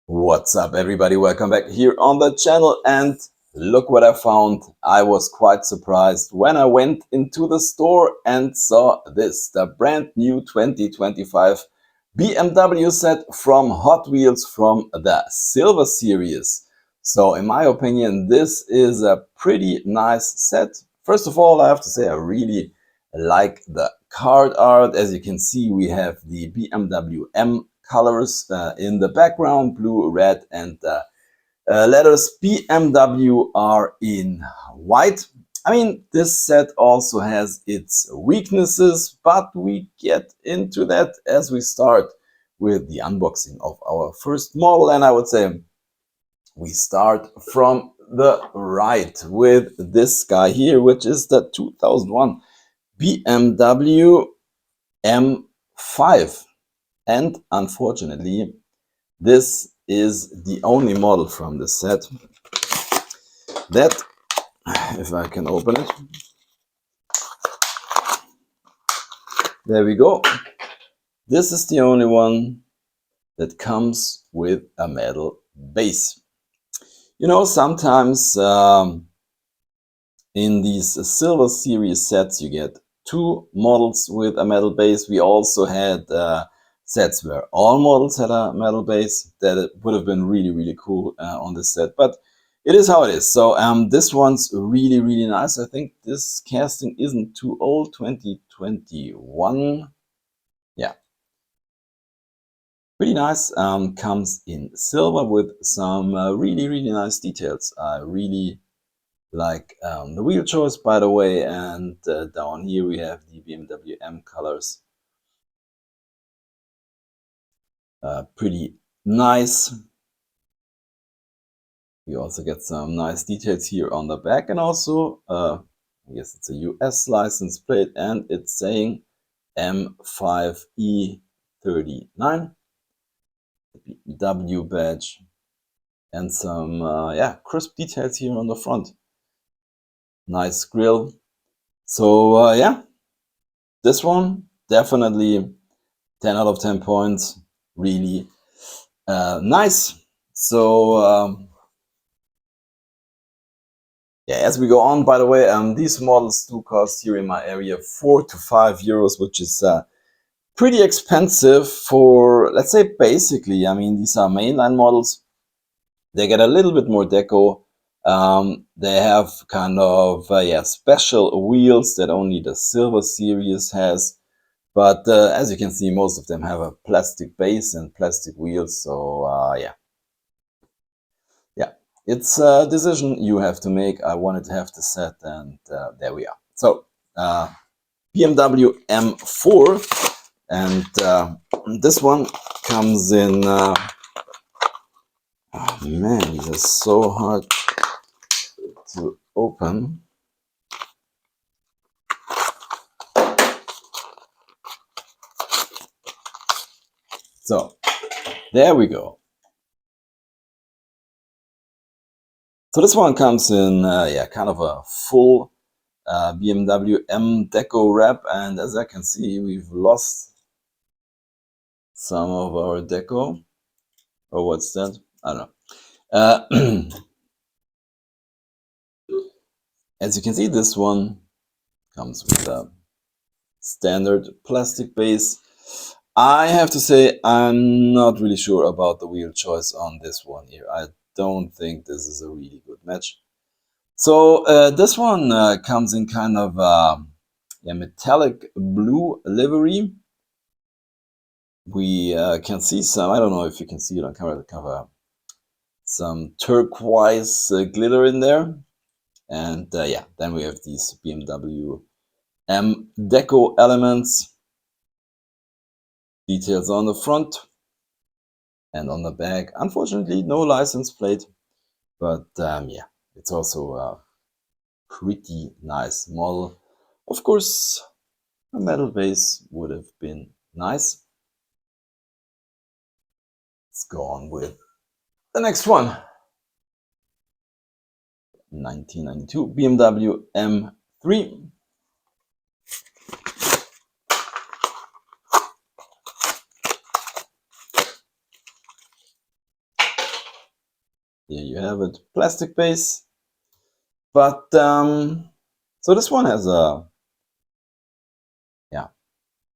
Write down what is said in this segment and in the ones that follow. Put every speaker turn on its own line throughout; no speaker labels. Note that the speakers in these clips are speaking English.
What's up, everybody? Welcome back here on the channel, and look what I found. I was quite surprised when I went into the store and saw this, the brand new 2025 BMW set from Hot Wheels from the Silver Series. So in my opinion, this is a pretty nice set. First of all, I have to say I really like the card art. As you can see, we have the BMW M colors in the background, blue, red, and letters BMW are in white. I mean, this set also has its weaknesses, but we get into that as we start with the unboxing of our first model. And I would say we start from the right with this guy here, which is the 2001 BMW M5. And unfortunately, this is the only model from the set that, if I can open it, there we go. This is the only one that comes with a metal base. You know, sometimes in these Silver Series sets you get two models with a metal base. We also had sets where all models had a metal base. That would have been really cool on this set, but it is how it is. So this one's really nice. I think this casting isn't too old, 2021. Yeah, pretty nice. Comes in silver with some really nice details. I really like the wheel choice, by the way, and down here we have the BMW M colors. Pretty nice. We also get some nice details here on the back, and also I guess it's a US license plate, and it's saying M5E39, BMW badge, and some yeah, crisp details here on the front. Nice grille. So yeah, this one definitely 10 out of 10 points. Really nice. So yeah, as we go on, by the way, these models do cost here in my area 4 to 5 euros, which is pretty expensive for, let's say, basically. I mean, these are mainline models. They get a little bit more deco. They have kind of yeah, special wheels that only the Silver Series has. But as you can see, most of them have a plastic base and plastic wheels. So yeah. Yeah, it's a decision you have to make. I wanted to have the set, and there we are. So BMW M4, and this one comes in, oh man, these are so hard to open. So there we go. So this one comes in yeah, kind of a full BMW M deco wrap, and as I can see, we've lost some of our deco. Or what's that? I don't know. As you can see, this one comes with a standard plastic base. I have to say, I'm not really sure about the wheel choice on this one here. I don't think this is a really good match. So this one comes in kind of a metallic blue livery. We can see some, I don't know if you can see it on camera, some turquoise glitter in there. And yeah, then we have these BMW M deco elements. Details on the front and on the back. Unfortunately, no license plate, but yeah, it's also a pretty nice model. Of course, a metal base would have been nice. Let's go on with the next one. 1992 BMW M3. Here you have it, plastic base. But so this one has a, yeah,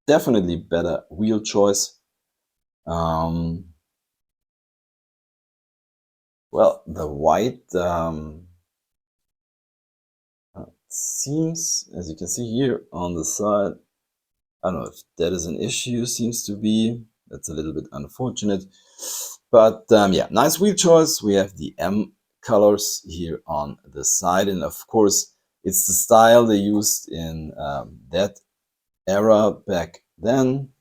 definitely better wheel choice. Well, the white seems, as you can see here on the side, I don't know if that is an issue, seems to be. That's a little bit unfortunate. But yeah, nice wheel choice. We have the M colors here on the side. And of course, it's the style they used in that era back then.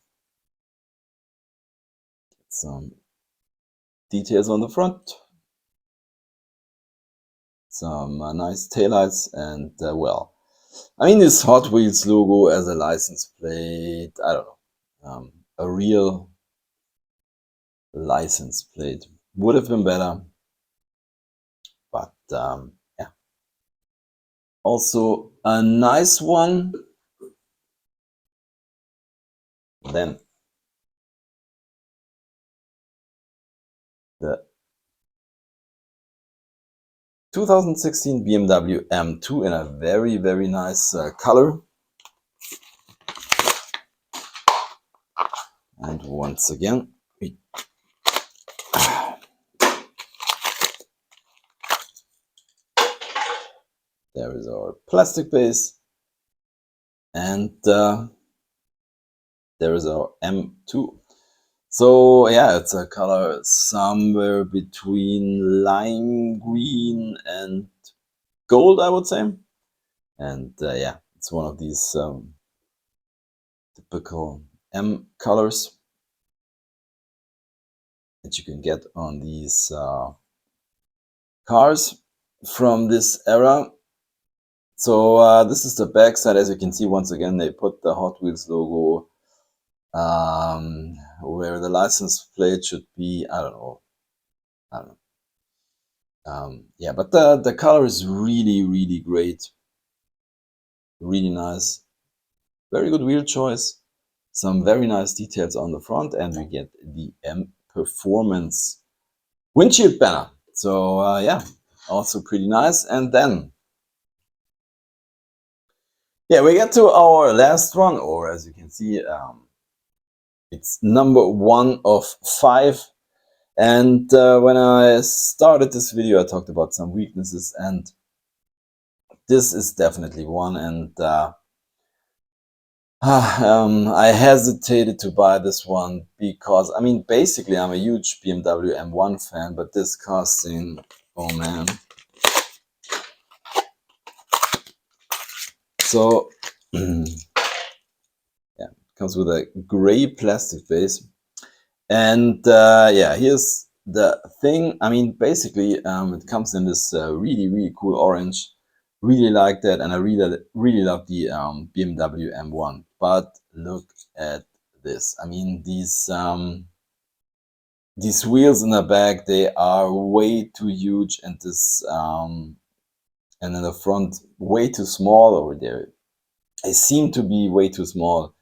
Some details on the front. Some nice taillights. And well, I mean, this Hot Wheels logo as a license plate, I don't know. A real license plate would have been better. But yeah, also a nice one. Then the 2016 BMW M2 in a very, very nice color. And once again, there is our plastic base. And there is our M2. So yeah, it's a color somewhere between lime green and gold, I would say. And yeah, it's one of these typical M colors that you can get on these cars from this era. So this is the back side. As you can see, once again, they put the Hot Wheels logo where the license plate should be. I don't know. Yeah, but the color is really, really great. Really nice. Very good wheel choice. Some very nice details on the front, and we get the M Performance windshield banner. So yeah, also pretty nice. And then yeah, we get to our last one, or as you can see, it's number 1 of 5. And when I started this video, I talked about some weaknesses, and this is definitely one. And I hesitated to buy this one because, I mean, basically I'm a huge BMW M1 fan, but this casting, oh man. So yeah, it comes with a gray plastic base. And yeah, here's the thing. I mean, basically, it comes in this really, really cool orange. Really like that, and I really love the BMW M1. But look at this. I mean, these wheels in the back, they are way too huge, and this and in the front, way too small over there. They seem to be way too small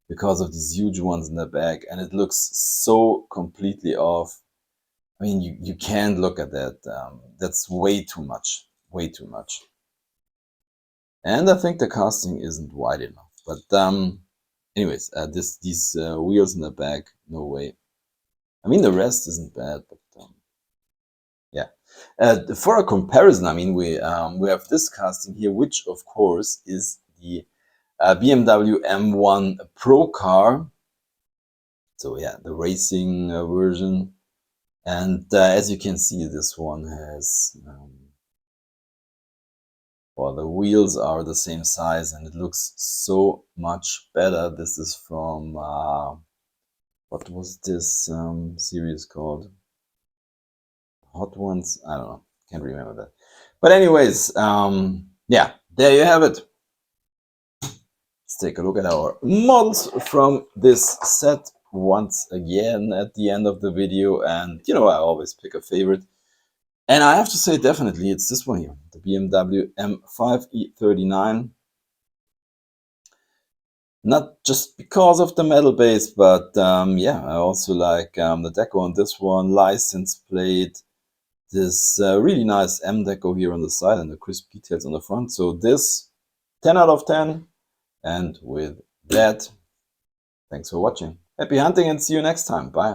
because of these huge ones in the back, and it looks so completely off. I mean, you can't look at that. That's way too much. Way too much. And I think the casting isn't wide enough. But anyways, these wheels in the back, no way. I mean, the rest isn't bad, but yeah. For a comparison, I mean, we have this casting here, which of course is the BMW M1 Pro car. So yeah, the racing version. And as you can see, this one has, well, the wheels are the same size, and it looks so much better. This is from, what was this series called? Hot Ones? I don't know. Can't remember that. But anyways, yeah, there you have it. Let's take a look at our models from this set once again at the end of the video. And you know, I always pick a favorite. And I have to say, definitely, it's this one here, the BMW M5 E39. Not just because of the metal base, but yeah, I also like the deco on this one, license plate, this really nice M deco here on the side and the crisp details on the front. So this 10 out of 10. And with that, thanks for watching. Happy hunting and see you next time. Bye.